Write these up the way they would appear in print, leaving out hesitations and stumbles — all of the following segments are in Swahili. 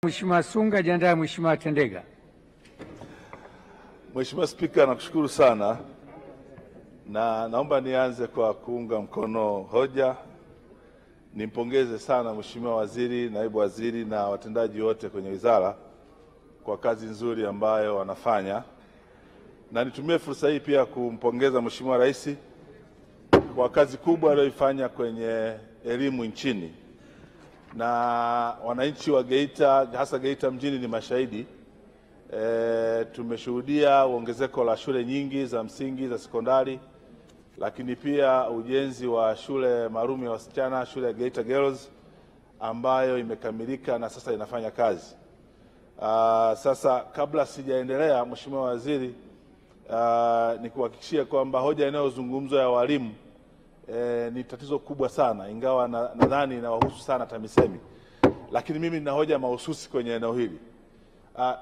Mheshimiwa Sunga, jiandae Mheshimiwa Tendega. Mheshimiwa Spika, nakushukuru sana na naomba nianze kwa kuunga mkono hoja. Nimpongeze sana Mheshimiwa Waziri, Naibu Waziri na watendaji wote kwenye wizara kwa kazi nzuri ambayo wanafanya, na nitumie fursa hii pia kumpongeza Mheshimiwa Rais kwa kazi kubwa aliyoifanya kwenye elimu nchini, na wananchi wa Geita, hasa Geita mjini, ni mashahidi. Tumeshuhudia ongezeko la shule nyingi za msingi, za sekondari, lakini pia ujenzi wa shule maalum ya wasichana, shule ya Geita Girls ambayo imekamilika na sasa inafanya kazi. Sasa kabla sijaendelea, Mheshimiwa Waziri, nikuhakikishie kwamba hoja inayozungumzwa ya walimu ni tatizo kubwa sana, ingawa nadhani inawahusu sana TAMISEMI, lakini mimi nina hoja mahususi kwenye eneo hili.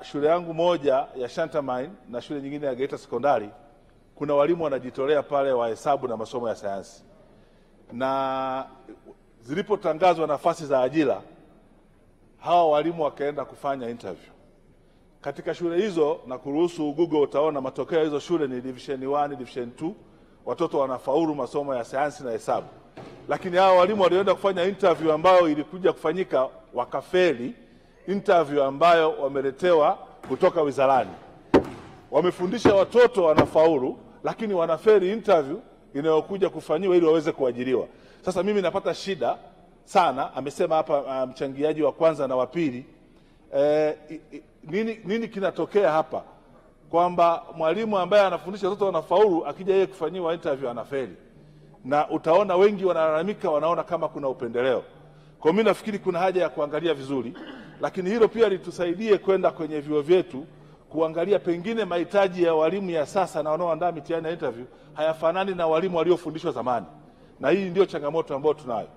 Shule yangu moja ya Shantamine na shule nyingine ya Geita Sekondari, kuna walimu wanajitolea pale wa hesabu na masomo ya sayansi, na zilipotangazwa nafasi za ajira, hawa walimu wakaenda kufanya interview katika shule hizo, na kuruhusu Google, utaona matokeo ya hizo shule ni division 1, division 2, watoto wanafaulu masomo ya sayansi na hesabu. Lakini hawa walimu walioenda kufanya interview ambayo ilikuja kufanyika, wakafeli interview ambayo wameletewa kutoka wizarani. Wamefundisha watoto wanafaulu, lakini wanafeli interview inayokuja kufanyiwa ili waweze kuajiriwa. Sasa mimi napata shida sana. Amesema hapa mchangiaji wa kwanza na wa pili, nini kinatokea hapa, kwamba mwalimu ambaye anafundisha watoto wanafaulu akija yeye kufanyiwa interview anafeli, na utaona wengi wanalalamika, wanaona kama kuna upendeleo. Kwa mimi nafikiri kuna haja ya kuangalia vizuri, lakini hilo pia litusaidie kwenda kwenye vyuo vyetu kuangalia pengine mahitaji ya walimu ya sasa na wanaoandaa mitihani ya interview hayafanani na walimu waliofundishwa zamani, na hii ndio changamoto ambayo tunayo.